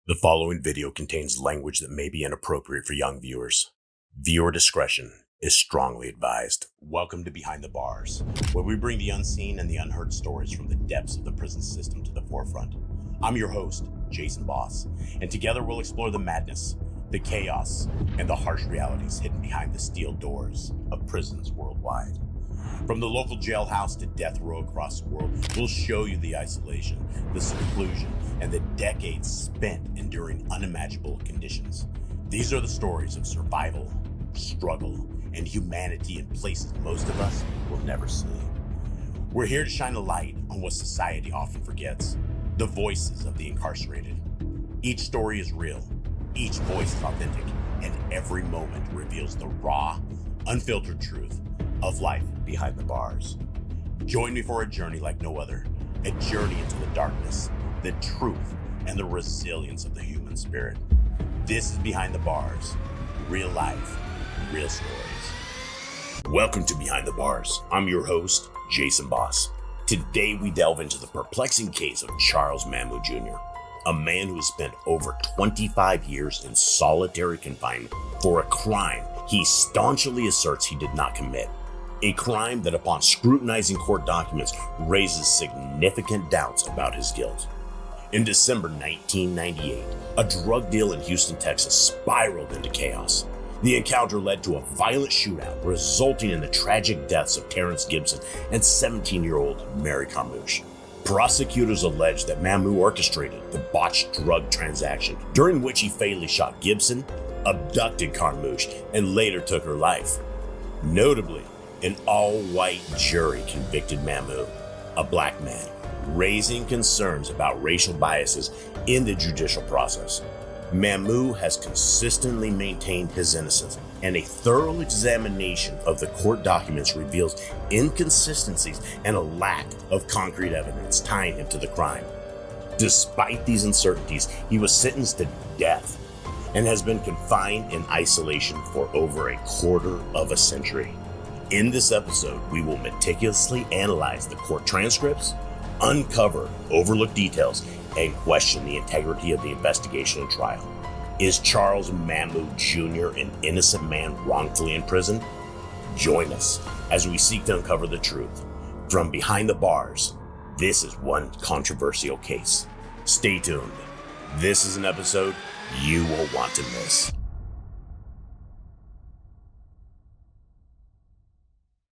The following video contains language that may be inappropriate for young viewers. Viewer discretion is strongly advised. Welcome to Behind the Bars, where we bring the unseen and the unheard stories from the depths of the prison system to the forefront. I'm your host, Jason Boss, and together we'll explore the madness, the chaos, and the harsh realities hidden behind the steel doors of prisons worldwide. From the local jailhouse to death row across the world, we'll show you the isolation, the seclusion, and the decades spent enduring unimaginable conditions. These are the stories of survival, struggle, and humanity in places most of us will never see. We're here to shine a light on what society often forgets, the voices of the incarcerated. Each story is real, each voice is authentic, and every moment reveals the raw, unfiltered truth of life behind the bars. Join me for a journey like no other, a journey into the darkness, the truth, and the resilience of the human spirit. This is Behind the Bars, real life, real stories. Welcome to Behind the Bars. I'm your host, Jason Boss. Today we delve into the perplexing case of Charles Mamou Jr., a man who has spent over 25 years in solitary confinement for a crime he staunchly asserts he did not commit. A crime that, upon scrutinizing court documents, raises significant doubts about his guilt. In December 1998, a drug deal in Houston, Texas spiraled into chaos. The encounter led to a violent shootout, resulting in the tragic deaths of Terrence Gibson and 17-year-old Mary Carmouche. Prosecutors alleged that Mamou orchestrated the botched drug transaction, during which he fatally shot Gibson, abducted Carmouche, and later took her life. Notably, an all-white jury convicted Mamou, a black man, raising concerns about racial biases in the judicial process. Mamou has consistently maintained his innocence, and a thorough examination of the court documents reveals inconsistencies and a lack of concrete evidence tying him to the crime. Despite these uncertainties, he was sentenced to death and has been confined in isolation for over a quarter of a century. In this episode, we will meticulously analyze the court transcripts, uncover overlooked details, and question the integrity of the investigation and trial. Is Charles Mamou Jr. an innocent man wrongfully imprisoned? Join us as we seek to uncover the truth. From Behind the Bars, this is one controversial case. Stay tuned. This is an episode you won't want to miss.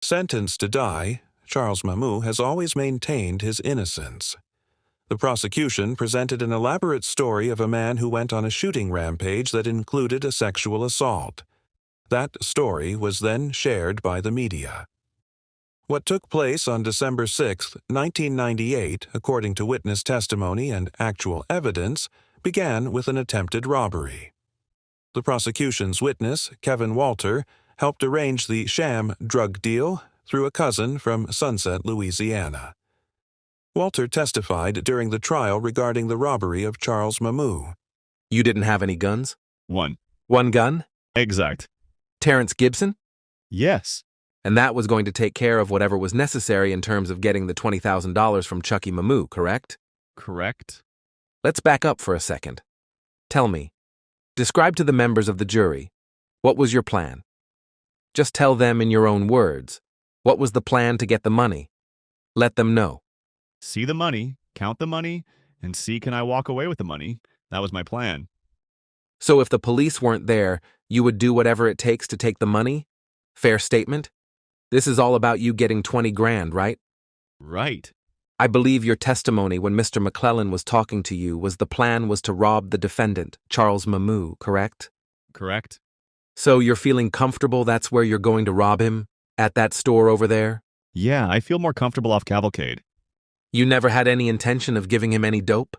Sentenced to die, Charles Mamou has always maintained his innocence. The prosecution presented an elaborate story of a man who went on a shooting rampage that included a sexual assault. That story was then shared by the media. What took place on December 6, 1998, according to witness testimony and actual evidence, began with an attempted robbery. The prosecution's witness, Kevin Walter, helped arrange the sham drug deal through a cousin from Sunset, Louisiana. Walter testified during the trial regarding the robbery of Charles Mamou. You didn't have any guns? One. One gun? Exact. Terrence Gibson? Yes. And that was going to take care of whatever was necessary in terms of getting the $20,000 from Chucky Mamou, correct? Correct. Let's back up for a second. Tell me, describe to the members of the jury, what was your plan? Just tell them in your own words. What was the plan to get the money? Let them know. See the money, count the money, and see can I walk away with the money. That was my plan. So if the police weren't there, you would do whatever it takes to take the money? Fair statement? This is all about you getting 20 grand, right? Right. I believe your testimony when Mr. McClellan was talking to you was the plan was to rob the defendant, Charles Mamou, correct? Correct. So you're feeling comfortable that's where you're going to rob him? At that store over there? Yeah, I feel more comfortable off Cavalcade. You never had any intention of giving him any dope?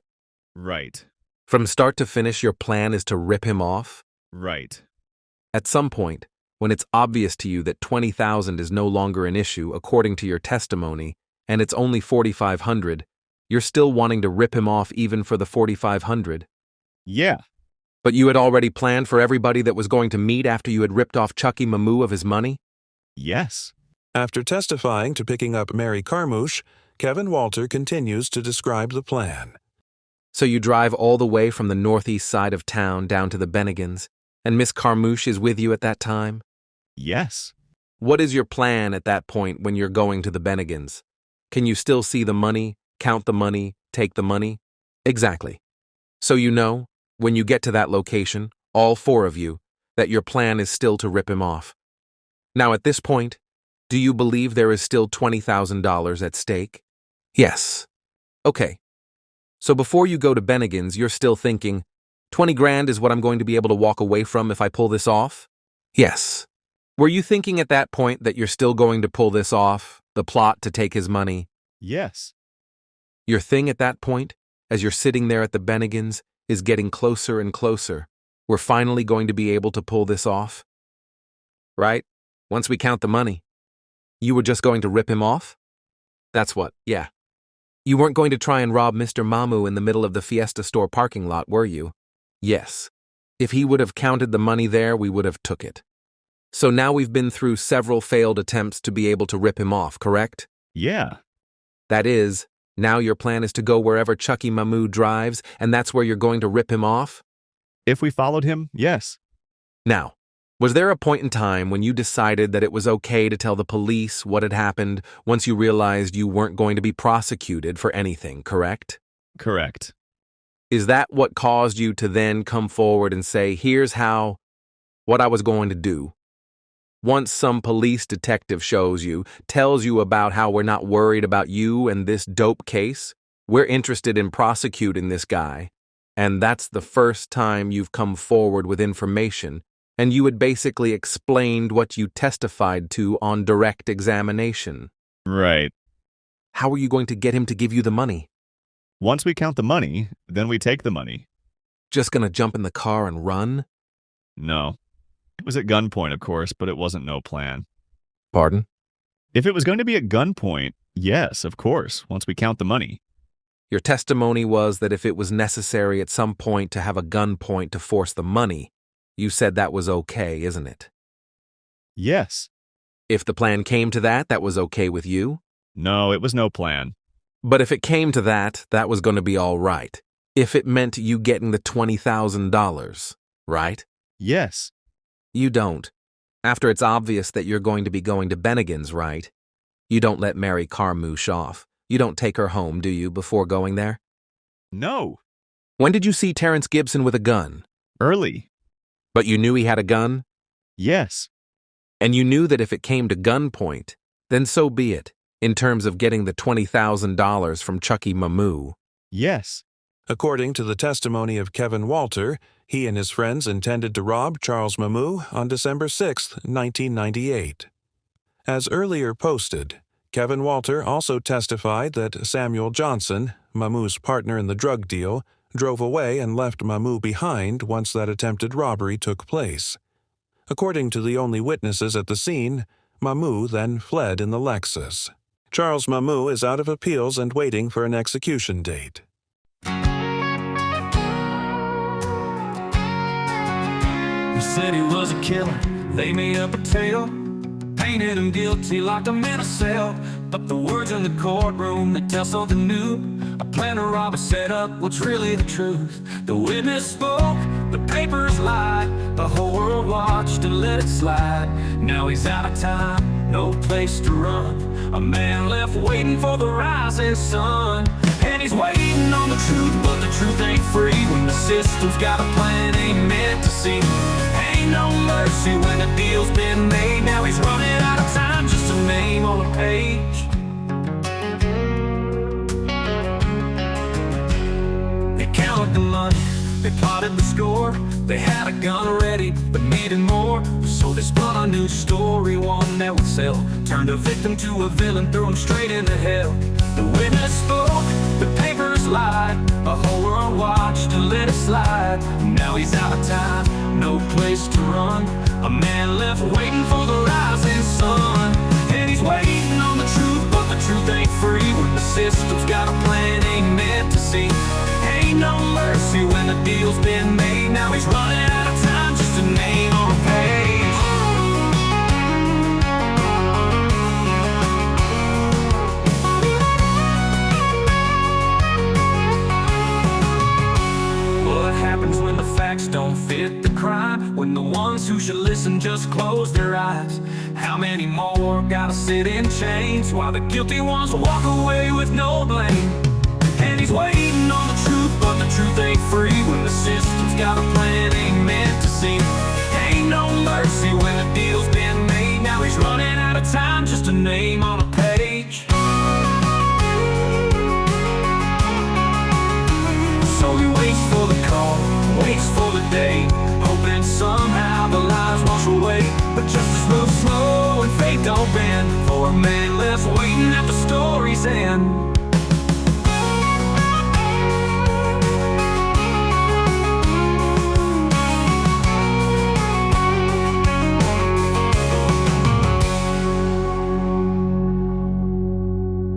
Right. From start to finish, your plan is to rip him off? Right. At some point, when it's obvious to you that $20,000 is no longer an issue according to your testimony, and it's only $4,500, you're still wanting to rip him off even for the $4,500? Yeah. But you had already planned for everybody that was going to meet after you had ripped off Chucky Mamou of his money? Yes. After testifying to picking up Mary Carmouche, Kevin Walter continues to describe the plan. So you drive all the way from the northeast side of town down to the Bennigans, and Miss Carmouche is with you at that time? Yes. What is your plan at that point when you're going to the Bennigans? Can you still see the money, count the money, take the money? Exactly. So you know, when you get to that location, all four of you, that your plan is still to rip him off. Now at this point, do you believe there is still $20,000 at stake? Yes. Okay. So before you go to Bennigan's, you're still thinking, 20 grand is what I'm going to be able to walk away from if I pull this off? Yes. Were you thinking at that point that you're still going to pull this off, the plot to take his money? Yes. Your thing at that point, as you're sitting there at the Bennigans, is getting closer and closer. We're finally going to be able to pull this off. Right? Once we count the money. You were just going to rip him off? That's what, yeah. You weren't going to try and rob Mr. Mamou in the middle of the Fiesta store parking lot, were you? Yes. If he would have counted the money there, we would have took it. So now we've been through several failed attempts to be able to rip him off, correct? Yeah. That is, now your plan is to go wherever Chucky Mamou drives, and that's where you're going to rip him off? If we followed him, yes. Now, was there a point in time when you decided that it was okay to tell the police what had happened once you realized you weren't going to be prosecuted for anything, correct? Correct. Is that what caused you to then come forward and say, here's what I was going to do? Once some police detective shows you, tells you about how we're not worried about you and this dope case, we're interested in prosecuting this guy, and that's the first time you've come forward with information, and you had basically explained what you testified to on direct examination. Right. How are you going to get him to give you the money? Once we count the money, then we take the money. Just gonna jump in the car and run? No. It was at gunpoint, of course, but it wasn't no plan. Pardon? If it was going to be at gunpoint, yes, of course, once we count the money. Your testimony was that if it was necessary at some point to have a gunpoint to force the money, you said that was okay, isn't it? Yes. If the plan came to that, that was okay with you? No, it was no plan. But if it came to that, that was going to be all right. If it meant you getting the $20,000, right? Yes. You don't. After it's obvious that you're going to be going to Bennigan's, right? You don't let Mary Carmouche off. You don't take her home, do you, before going there? No. When did you see Terrence Gibson with a gun? Early. But you knew he had a gun? Yes. And you knew that if it came to gunpoint, then so be it, in terms of getting the $20,000 from Chucky Mamou. Yes. According to the testimony of Kevin Walter, he and his friends intended to rob Charles Mamou on December 6, 1998. As earlier posted, Kevin Walter also testified that Samuel Johnson, Mamou's partner in the drug deal, drove away and left Mamou behind once that attempted robbery took place. According to the only witnesses at the scene, Mamou then fled in the Lexus. Charles Mamou is out of appeals and waiting for an execution date. He said he was a killer, they made up a tale, painted him guilty, locked him in a cell. But the words in the courtroom, they tell something new. A plan to rob a setup, what's really the truth? The witness spoke, the papers lied, the whole world watched and let it slide. Now he's out of time, no place to run, a man left waiting for the rising sun. And he's waiting on the truth, but the truth ain't free. When the system's got a plan, ain't meant to see. Ain't no mercy when the deal's been made. Now he's running out of time, just a name on a page. They counted the money, they plotted the score. They had a gun ready, but needed more. So they spun a new story, one that would sell. Turned a victim to a villain, threw him straight into hell. The witness spoke, the papers lied, a whole world watched and let it slide. Now he's out of time, no place to run, a man left waiting for the rising sun. And he's waiting on the truth, but the truth ain't free. When the system's got a plan, ain't meant to see. Ain't no mercy when the deal's been made. Now he's running out of time, just a name on a page. facts don't fit the crime, when the ones who should listen just close their eyes. How many more gotta sit in chains while the guilty ones walk away with no blame? And he's waiting on the truth, but the truth ain't free when the system's got a plan ain't meant to see. Ain't no mercy when the deal's been made. Now he's running out of time, just a name on a page. So he waits for the call, waits for the day, hoping somehow the lies wash away. But justice moves slow and fate don't bend, for a man left waiting at the story's end.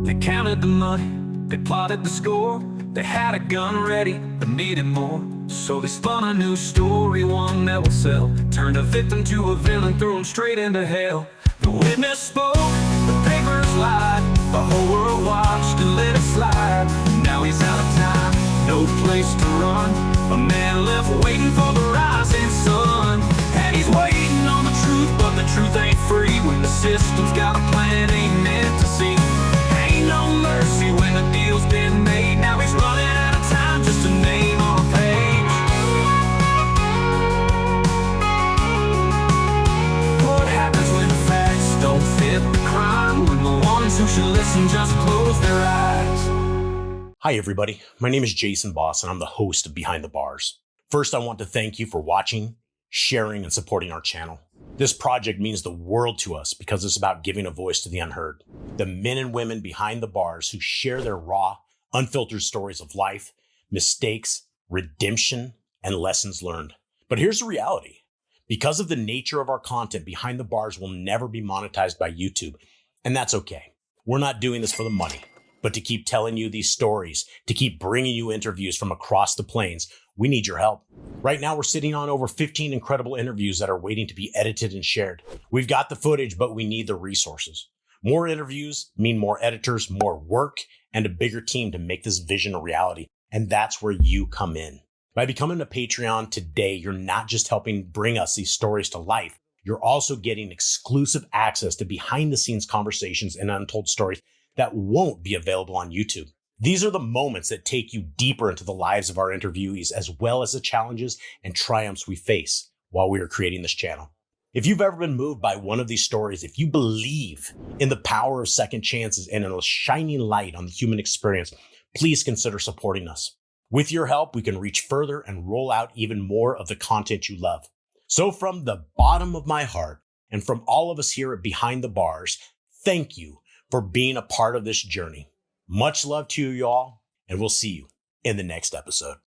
They counted the money, they plotted the score. They had a gun ready, but needed more. So they spun a new story, one that would sell. Turned a victim to a villain, threw him straight into hell. The witness spoke, the papers lied, the whole world watched and let it slide. Now he's out of time, no place to run, a man left waiting for the rising sun. And he's waiting on the truth, but the truth ain't free when the system's got a plan ain't meant to see. Ain't no mercy when the deal's been made. Now he's running out of time, just a name on a page. What happens when the facts don't fit the crime, when the ones who should listen just close their eyes? Hi everybody, my name is Jason Boss and I'm the host of Behind the Bars. First, I want to thank you for watching, sharing, and supporting our channel. This project means the world to us because it's about giving a voice to the unheard. The men and women behind the bars who share their raw, unfiltered stories of life, mistakes, redemption, and lessons learned. But here's the reality. Because of the nature of our content, Behind the Bars will never be monetized by YouTube. And that's okay. We're not doing this for the money, but to keep telling you these stories, to keep bringing you interviews from across the plains, we need your help. Right now, we're sitting on over 15 incredible interviews that are waiting to be edited and shared. We've got the footage, but we need the resources. More interviews mean more editors, more work, and a bigger team to make this vision a reality. And that's where you come in. By becoming a Patreon today, you're not just helping bring us these stories to life. You're also getting exclusive access to behind the scenes conversations and untold stories that won't be available on YouTube. These are the moments that take you deeper into the lives of our interviewees, as well as the challenges and triumphs we face while we are creating this channel. If you've ever been moved by one of these stories, if you believe in the power of second chances and in a shining light on the human experience, please consider supporting us. With your help, we can reach further and roll out even more of the content you love. So from the bottom of my heart and from all of us here at Behind the Bars, thank you for being a part of this journey. Much love to you, y'all, and we'll see you in the next episode.